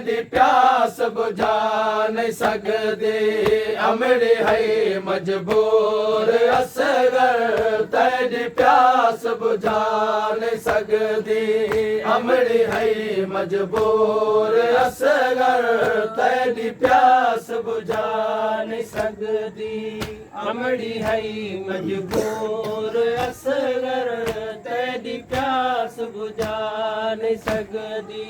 तेरी प्यास बुझा नहीं सकदी अमड़ी है मजबूर असगर तेरी प्यास बुझा नहीं सकदी अमड़ी है मजबूर असगर तेरी प्यास बुझा नहीं सकदी अमड़ी है मजबूर असगर तेरी प्यास बुझा नहीं सकदी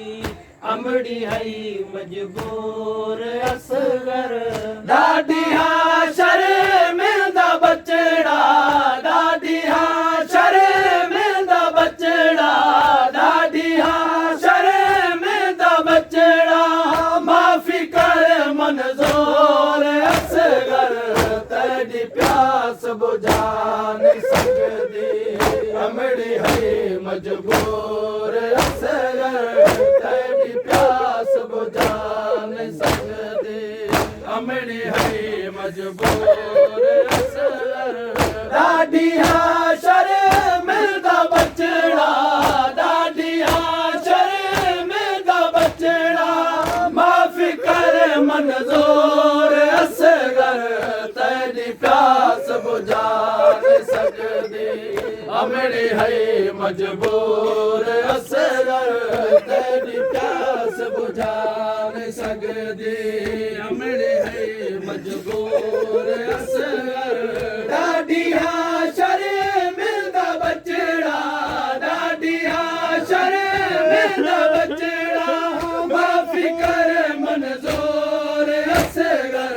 अमड़ी है मजबूर असगर दादी हाँ शर्मिंदा बचड़ा दादी हाँ शर्मिंदा बचड़ा दादी हाँ शर्मिंदा बचड़ा माफी कर मंजूर असगर तेरी प्यास बुझा नहीं सकदी अमड़ी है मजबूर असगर तेरी प्यास बुझा नहीं सकदी अमड़ी है मजबूर असगर दादी हाँ शर्मिंदा बचड़ा दादी हाँ शर्मिंदा बचड़ा माफी कर मंजूर असगर तेरी प्यास बुझा नहीं सकदी अमड़ी है मजबूर असगर तेरी प्यास बुझा नहीं सकदी अमड़ी है मजबूर असगर दादी हाँ शर्मिंदा बचड़ा दादी हाँ शर्मिंदा बचड़ा माफी कर मंजूर असगर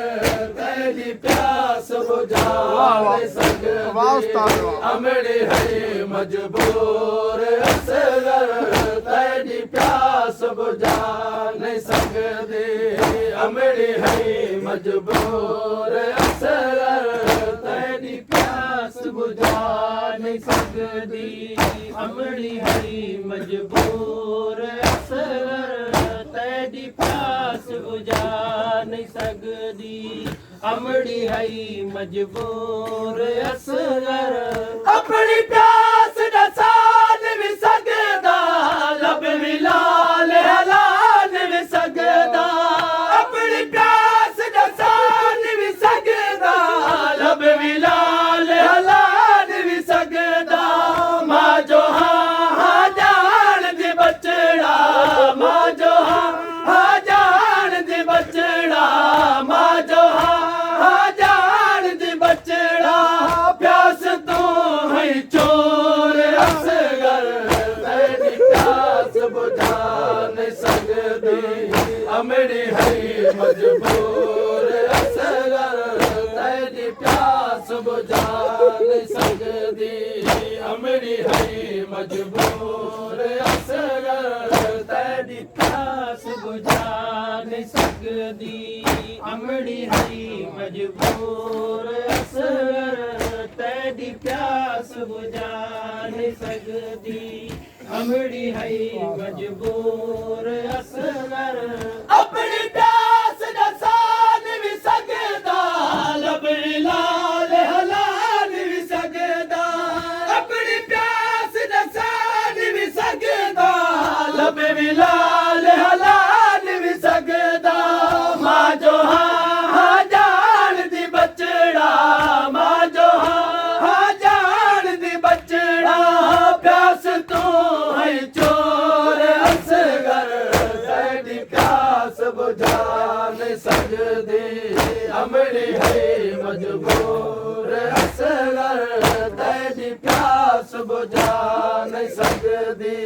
तेरी प्यास बुझा नहीं सकदी अमड़ी है मजबूर असगर तेरी प्यास बुझा नहीं सकदी अमड़ी है मजबूर असगर तेरी प्यास बुझा नहीं सकदी अमड़ी है मजबूर असगर तेरी प्यास बुझा नहीं सकदी अमड़ी है मजबूर असगर अपनी प्यास दा साथ भी सकदा लब भी लाल हलाल भी सकदा अपनी प्यास दा साथ भी सकदा लब भी लाल हलाल भी सकदा मां जो हाँ जान दी बचड़ा मां जो हाँ जान दी बचड़ा मां जो हाँ जान दी बचड़ा प्यास तू है चोर असगर तेरी प्यास बुझा नहीं सकदी अमड़ी है मजबूर असगर तेरी प्यास बुझा नहीं सकदी अमड़ी है मजबूर असगर तेरी प्यास बुझा नहीं सकदी अमड़ी है मजबूर असगर तेरी प्यास बुझा नहीं सकदी अमड़ी है मजबूर असगर अपनी प्यास दा साथ भी सकदा लब लाल हलाल भी सकदा अपनी प्यास दा साथ भी सकदा लब भी लाल हलाल भी सकदा मां जो हाँ जान दी बचड़ा मां जो हाँ जान दी बचड़ा प्यास तू है चोर असगर तेरी प्यास बुझा नहीं सकदी अमड़ी है मजबूर असगर तेरी प्यास बुझा नहीं सकदी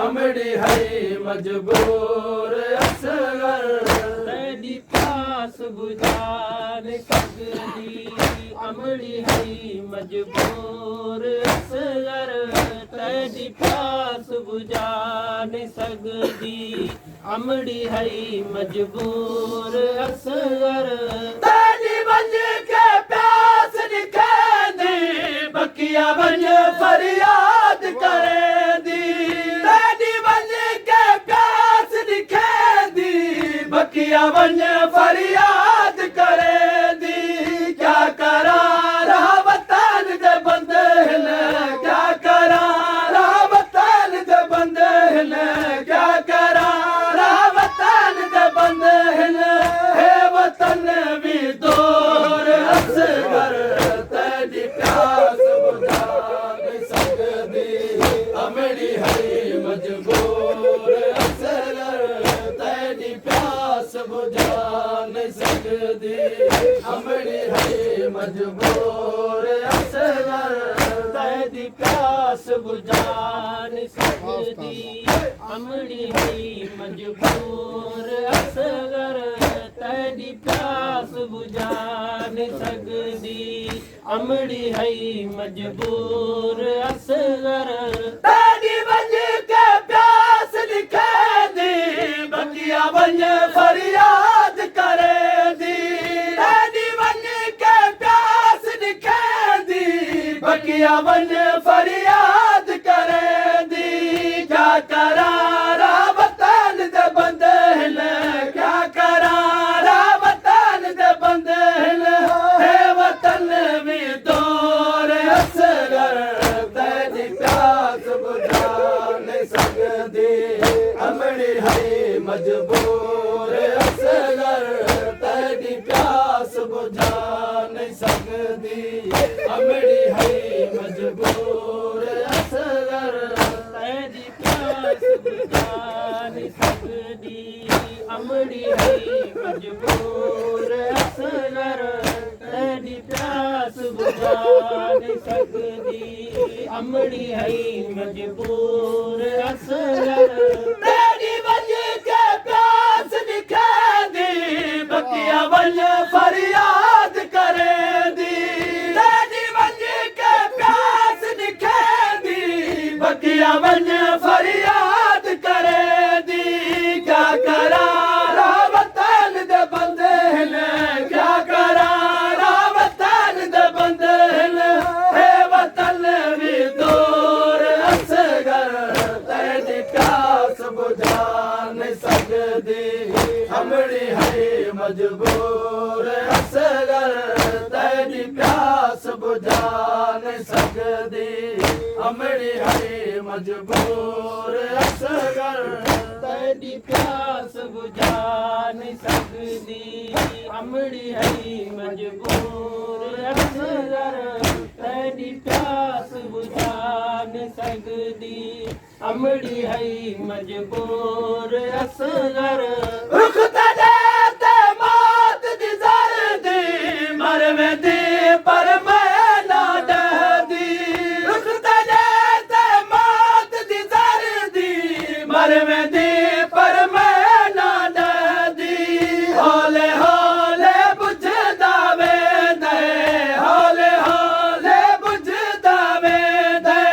अमड़ी है मजबूर असगर तेरी प्यास बुझा नहीं सकदी अमड़ी है मजबूर असगर तेरी प्यास बुझा नहीं सकदी अमड़ी है मजबूर असगर तेरी बज के प्यास निकली बकिया बन फरियाद करे दी तेरी बज के प्यास निकली बकिया बन फरियाद करे दी क्या करा रहा वतन दे बंदे ने क्या करा रहा वतन दे बंदे ने क्या करा रहा वतन दे ਮਜਬੂਰ ਅਸਗਰ ਤੇਰੀ ਪਿਆਸ ਬੁਝਾ ਨਹੀਂ ਸਕਦੀ ਅਮੜੀ ਹੈ ਮਜਬੂਰ ਅਸਗਰ ਤੇਰੀ ਪਿਆਸ ਬੁਝਾ ਨਹੀਂ ਸਕਦੀ ਅਮੜੀ ਹੈ ਮਜਬੂਰ ਅਸਗਰ ਤੇਰੀ ਪਿਆਸ ਬੁਝਾ ਨਹੀਂ ਸਕਦੀ ਅਮੜੀ ਹੈ ਮਜਬੂਰ ਅਸਗਰ ਤੇਰੀ ਵਜ ਕੇ ਪਿਆਸ ਲਿਖੇਂਦੀ ਬੱਕੀਆਂ ਵੰਜ ਫਰਿਆਦ ਕਰੇਂਦੀ ਤੇਰੀ ਵਜ ਕੇ ਪਿਆਸ ਲਿਖੇਂਦੀ ਬੱਕੀਆਂ ਵੰਜ ਫਰਿਆਦ ਕਰੇਂਦੀ ਕਿਆ ਕਰਾਂ ਰਾਵਤਨ ਦੇ ਬੰਦੇ ਨੇ ਕਿਆ ਕਰਾਂ ਰਾਵਤਨ ਦੇ ਬੰਦੇ ਨੇ ਹੈ ਵਤਨ ਵੀ ਦੂਰ ਅਸਗਰ ਤੇਰੀ ਪਿਆਸ ਬੁਝਾ ਨਹੀਂ ਸਕਦੀ ਅਮੜੀ ਹੈ ਮਜਬੂਰ ਅਸਗਰ ਤੇਰੀ ਪਿਆਸ ਬੁਝਾ ਨਹੀਂ ਸਕਦੀ ਅਮੜੀ ਹੈ ਮਜਬੂਰ ਅਸਗਰ ਤੇਰੀ ਪਿਆਸ ਬੁਝਾ ਨਹੀਂ ਸਕਦੀ ਅਮੜੀ ਹੈ ਮਜਬੂਰ ਅਸਗਰ ਤੇਰੀ ਪਿਆਸ ਬੁਝਾ ਨਹੀਂ ਸਕਦੀ ਅਮੜੀ ਹੈ ਮਜਬੂਰ ਅਸਗਰ ਤੇਰੀ ਵਜ ਕੇ ਪਿਆਸ ਲਿਖੇਂਦੀ ਬੱਕੀਆਂ ਵੱਲ ਫਰਿਆਦ ਕਰੇਂਦੀ ਤੇਰੀ ਵਜ ਕੇ ਪਿਆਸ ਲਿਖੇਂਦੀ ਬੱਕੀਆਂ ਵੱਲ ਫਰਿਆਦ ਕਰੇਂਦੀ ਕਿਆ ਕਰਾਂ ਰਾਵਤਨ ਦੇ ਬੰਦੇ ਨੇ ਕਿਆ ਕਰਾਂ ਰਾਵਤਨ ਦੇ ਬੰਦੇ ਨੇ ਹੈ ਵਤਨ ਵੀ ਦੂਰ ਅਸਗਰ ਤੇਰੀ ਪਿਆਸ ਬੁਝਾ ਨਹੀਂ ਸਕਦੀ ਅਮੜੀ ਹੈ ਮਜਬੂਰ ਅਸਗਰ ਤੇਰੀ ਪਿਆਸ ਬੁਝਾ ਨਹੀਂ ਸਕਦੀ ਅਮੜੀ ਹੈ ਮਜਬੂਰ ਅਸਗਰ ਤੇਰੀ ਪਿਆਸ ਬੁਝਾ ਨਹੀਂ ਸਕਦੀ ਅਮੜੀ ਹੈ ਮਜਬੂਰ ਅਸਗਰ ਤੇਰੀ ਪਿਆਸ ਬੁਝਾ ਨਹੀਂ ਸਕਦੀ ਅਮੜੀ ਹੈ ਮਜਬੂਰ ਅਸਗਰ ਰੁਖ ਤੇਰੇ ਤੇ ਮੌਤ ਦੀ ਜ਼ਰਦੀ ਮਰਵੇਂਦੀ ਪਰ ਮੈਂ ਨਾ ਡਰਦੀ ਰੁਖ ਤੇਰੇ ਤੇ ਮੌਤ ਦੀ ਜ਼ਰਦੀ ਮਰਵੇਂਦੀ ਪਰ ਮੈਂ ਨਾ ਡਰਦੀ ਹੌਲੇ ਹੌਲੇ ਬੁਝਦਾ ਵੇਂਦੇ ਹੌਲੇ ਹੌਲੇ ਬੁਝਦਾ ਵੇਂਦੇ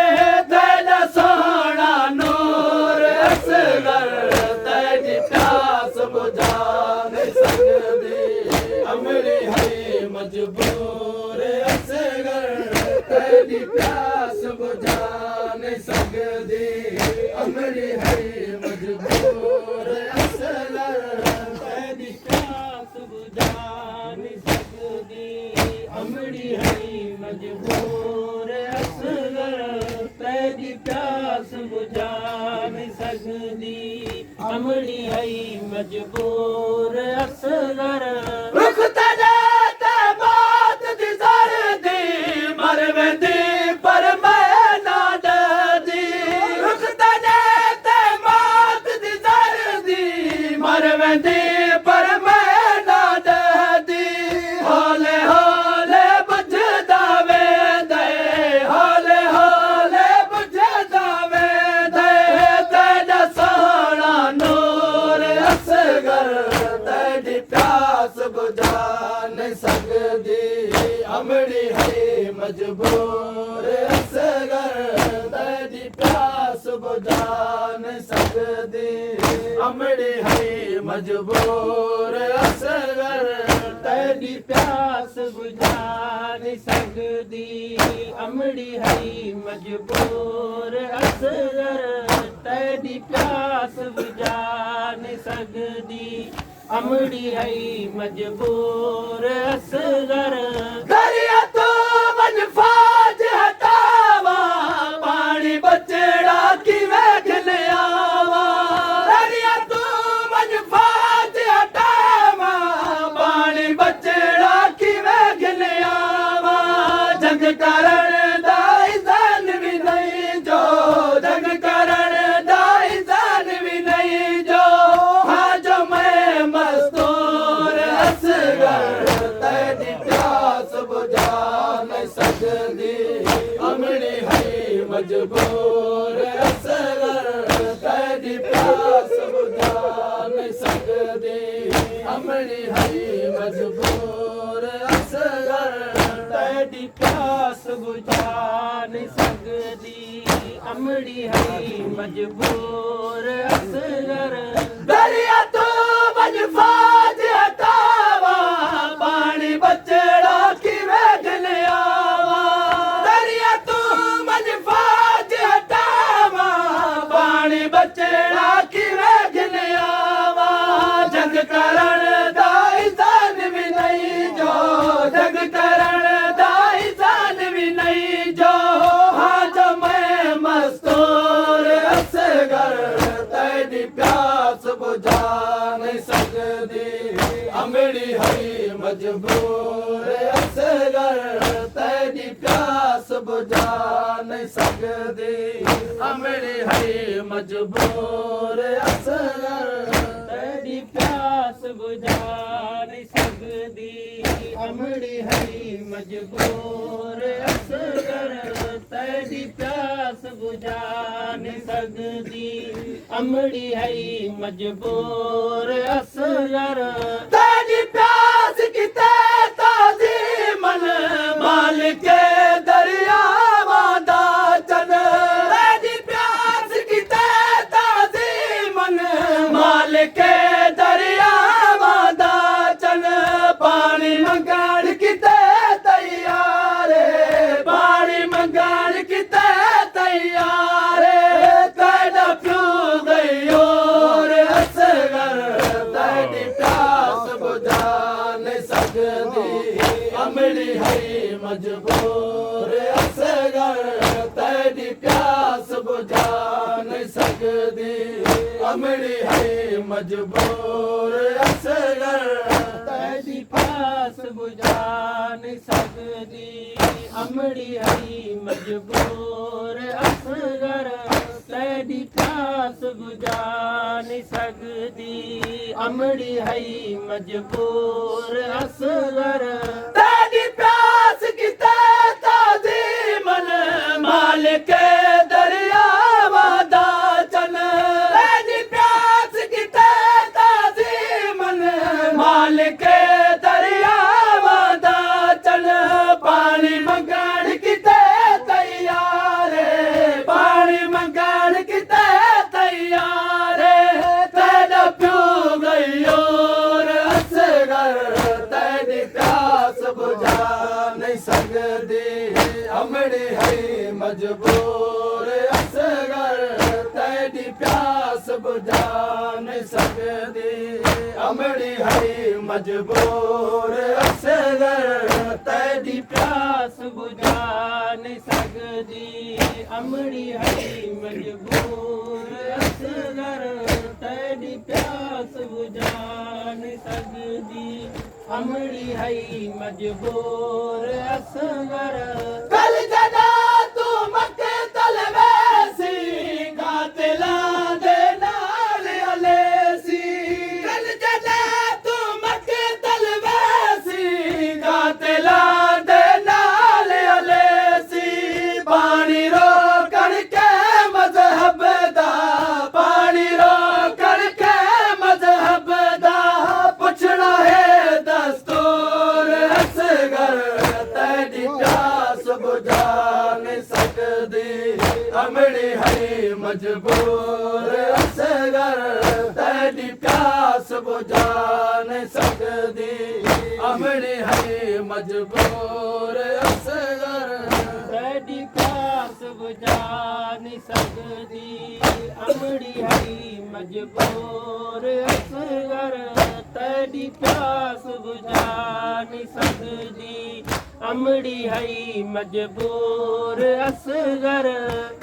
ਤੇਰਾ ਸੋਹਣਾ ਨੂਰ ਅਸਗਰ ਤੇਰੀ ਪਿਆਸ ਬੁਝਾ ਨਹੀਂ ਸਕਦੀ ਅਮੜੀ ਹੈ ਮਜਬੂਰ ਅਸਗਰ ਤੇਰੀ ਪਿਆਸ ਬੁਝਾ ਨਹੀਂ ਸਕਦੀ ਅਮੜੀ ਹੈ ਮਜਬੂਰ ਅਸਗਰ ਤੇਰੀ ਪਿਆਸ ਬੁਝਾ ਨਹੀਂ ਸਕਦੀ ਅਮੜੀ ਹੈ ਮਜਬੂਰ ਅਸਗਰ ਤੇਰੀ ਪਿਆਸ ਬੁਝਾ ਨਹੀਂ ਸਕਦੀ ਅਮੜੀ ਹੈ ਮਜਬੂਰ ਅਸਗਰ ਰੁਖ ਤੇਰੇ ਤੇ ਮੌਤ ਦੀ ਜ਼ਰਦੀ ਮਰਵੇਂਦੀ ਪਰ ਮੈਂ ਨਾ ਡਰਦੀ ਰੁਖ ਤੇਰੇ ਤੇ ਮੌਤ ਦੀ ਜ਼ਰਦੀ ਮਰਵੇਂਦੀ ਪਰ ਮੈਂ ਨਾ ਡਰਦੀ ਹੌਲੇ ਹੌਲੇ ਬੁਝਦਾ ਵੇਂਦੇ ਹੌਲੇ ਹੌਲੇ ਬੁਝਦਾ ਵੇਂਦੇ ਤੇਰਾ ਸੋਹਣਾ ਨੂਰ ਅਸਗਰ ਤੇਰੀ ਪਿਆਸ ਬੁਝਾ ਨਹੀਂ ਸਕਦੀ ਅਮੜੀ ਹੈ ਮਜਬੂਰ ਅਸਗਰ ਤੇਰੀ ਪਿਆਸ ਬੁਝਾ ਨਹੀਂ ਸਕਦੀ ਅਮੜੀ ਹੈ ਮਜਬੂਰ ਅਸਗਰ ਤੇਰੀ ਪਿਆਸ ਬੁਝਾ ਨਹੀਂ ਸਕਦੀ ਅਮੜੀ ਹੈ ਮਜਬੂਰ ਅਸਗਰ ਤੇਰੀ ਪਿਆਸ ਬੁਝਾ ਨਹੀਂ ਸਕਦੀ ਅਮੜੀ ਹੈ ਮਜਬੂਰ ਅਸਗਰ ਦਰਿਆ ਤੋਂ ਮਨ ਫਾਜ ਹਟਾਵਾ ਪਾਣੀ ਬਚੜਾ ਕਿਵੇਂ ਖਿਲਿਆਵਾ ਦਰਿਆ ਤੋਂ ਮਨ ਫਾਜ ਹਟਾਵਾ ਪਾਣੀ ਬਚੜਾ ਕਿਵੇਂ ਖਿਲਿਆਵਾ ਜੰਗ ਕਰਨ ਦਾ ਇਜ਼ਨ ਵੀ ਨਹੀਂ ਜੋ ਜੰਗ ਕਰਨ ਦਾ अमड़ी हई मजबूर असगर तेरी प्यास बुझा नहीं सकदी अमड़ी हई मजबूर असगर दरिया तो मजफाज हटावा पानी बचड़ा की वेगन आवा दरिया तो मजफाज हटावा पानी बचड़ा की वेगन आवा जग करण दाई जान भी नहीं जो जग करण दाई जान भी नहीं जो हाँ जो मैं मस्तूर असगर तेरी प्यास बुझा नहीं सकदी अमड़ी हई मजबूर असगर तेरी प्यास बुझा नहीं सकदी अमड़ी हई मजबूर असगर तेरी प्यास बुझा नहीं सकदी अमड़ी हई मजबूर असगर तेरी प्यास बुझा नहीं सकदी अमड़ी हई मजबूर असगर तेरी प्यास की ताजी मन मालिक दरिया वादा चन तेरी प्यास की ताजी मन मालिक दरिया वादा चन पानी मंगण की तैयार पानी मंगण की तैयार तेरा प्यू गई और असगर तेरी प्यास बुझा नहीं सकदी अमड़ी हई मजबूर असगर तेरी प्यास बुझा नहीं सकदी अमड़ी हई मजबूर असगर तेरी प्यास बुझा नहीं सकदी अमड़ी हई मजबूर असगर तेरी प्यास बुझा नहीं सकदी अमड़ी हई मजबूर असगर तेरी प्यास की ताजी मन मालिक दरिया वादा चन तेरी प्यास की ताजी मन मालिक दरिया वादा चन पानी मंगण की तैयार पानी मंगण की तैयार तेरा प्यू गई और असगर तेरी प्यास बुझा नहीं सकदी अमड़ी हई मजबूर असगर तेरी प्यास बुझा नहीं सकदी अमड़ी हई मजबूर असगर तेरी प्यास बुझा नहीं सकदी अमड़ी हई मजबूर असगर तेरी प्यास बुझा नहीं सकदी अमड़ी हई मजबूर असगर कल जना तू मक्तल वैसी कातिला दे नाल अलेसी कल जना तू मक्तल वैसी कातिला दे नाल अलेसी पानी रोकण के मजहब दा पानी रोकण के मजहब दा पुछना है दस्तूर असगर तेरी प्यास बुझा नहीं सकदी अमड़ी हई मजबूर असगर तेरी प्यास बुझा नहीं सकदी अमड़ी हई मजबूर असगर तेरी प्यास बुझा नहीं सकदी अमड़ी हई मजबूर असगर तेरी प्यास बुझा नहीं सकदी अमड़ी हई मजबूर असगर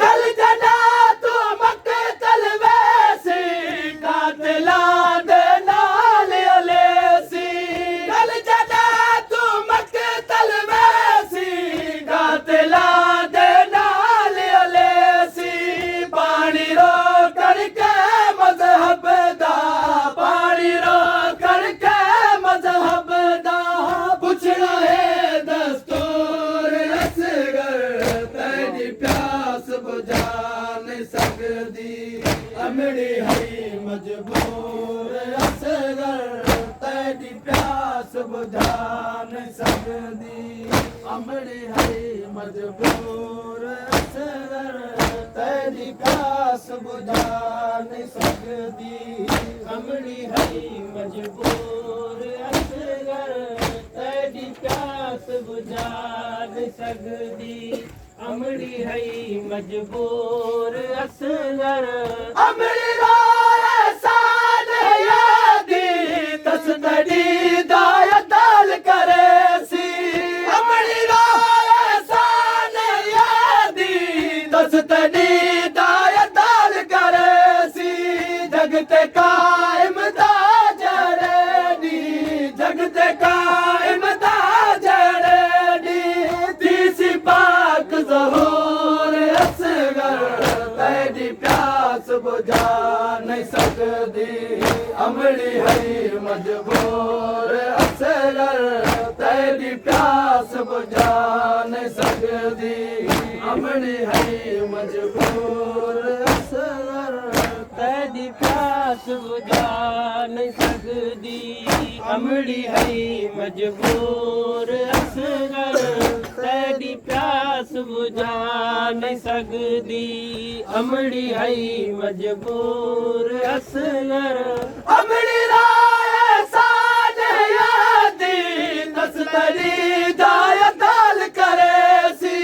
कल जना तू मक्तल वैसी कातिला दे नाल अलेसी कल जना तू मक्तल वैसी कातिला दे नाल अलेसी पानी रोकण के मजहब दा पानी रोकण के मजहब दा पुछना है दस्तूर असगर तेरी प्यास बुझा नहीं सकदी अमड़ी हई मजबूर असगर तेरी ਬੁਝਾ ਨਹੀਂ ਸਕਦੀ ਅਮੜੀ ਹਰੀ ਮਜਬੂਰ ਅਸਗਰ ਤੇਰੀ ਪਿਆਸ ਬੁਝਾ ਨਹੀਂ ਸਕਦੀ ਅਮੜੀ ਹਈ ਮਜਬੂਰ ਅਸਗਰ ਤੇਰੀ ਪਿਆਸ ਬੁਝਾ ਨਹੀਂ ਸਕਦੀ ਅਮੜੀ ਹਈ ਮਜਬੂਰ ਅਸਗਰ ਅਮੜੀ ਰਾਏ ਸਾਨ ਯਾਦੀ ਤਸਤੜੀ ਦਾ ਦਲ ਕਰੇ ਸੀ ਅਮੜੀ ਰਾਏ ਸਾਨ ਯਾਦੀ ਤਸਤੜੀ ਦਾ ਦਲ ਕਰੇ ਸੀ ਜਗ ਤੇ ਕਾਇਮ ਦਾ ਜੜੇ ਨੀ ਜਗ ਤੇ ਕਾਇਮ ਦਾ ਜੜੇ ਨੀ ਤੀਸੀ ਪਾਕ ਜ਼ਹੂਰ ਅਸਗਰ ਤੇਰੀ ਪਿਆਸ ਬੁਝਾ ਨਹੀਂ ਸਕਦੀ ਅਮੜੀ ਹਈ ਮਜਬੂਰ ਅਸਗਰ ਤੇਰੀ ਪਿਆਸ ਬੁਝਾ ਨਹੀਂ ਸਕਦੀ ਅਮੜੀ ਹਈ ਮਜਬੂਰ ਅਸਗਰ ਤੇਰੀ ਪਿਆਸ ਬੁਝਾ ਨਹੀਂ ਸਕਦੀ ਅਮੜੀ ਹਈ ਮਜਬੂਰ ਅਸਗਰ ਤੇਰੀ ਪਿਆਸ ਬੁਝਾ ਨਹੀਂ ਸਕਦੀ ਅਮੜੀ ਹਈ ਮਜਬੂਰ ਅਸਗਰ ਅਮੜੀ ਰਾਏ ਸਾਨ ਯਾਦੀ ਤਸਤਰੀ ਦਾ ਦਲ ਕਰੇ ਸੀ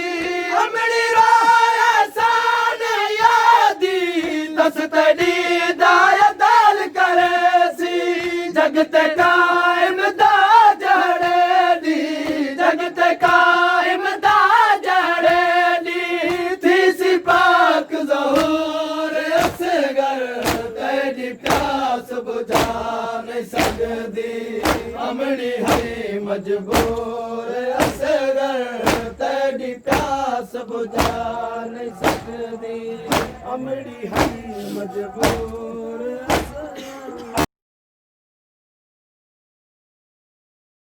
ਅਮੜੀ ਰਾਏ ਸਾਨ ਯਾਦੀ ਤਸਤਰੀ ਦਾ ਦਲ ਕਰੇ ਸੀ ਜਗ ਤੇ ਕਾਇਮ ਦਾ ਜੜੇ ਨੀ ਜਗ ਤੇ ਕਾਇਮ ਦਾ ਜੜੇ ਨੀ ਤੀਸੀ ਪਾਕ ਜ਼ਹੂਰ ਅਸਗਰ ਤੇਰੀ ਪਿਆਸ ਬੁਝਾ ਨਹੀਂ ਸਕਦੀ ਅਮੜੀ ਹਈ ਮਜਬੂਰ ਅਸਗਰ ਤੇਰੀ ਪਿਆਸ ਬੁਝਾ ਨਹੀਂ ਸਕਦੀ ਅਮੜੀ ਹਈ ਮਜਬੂਰ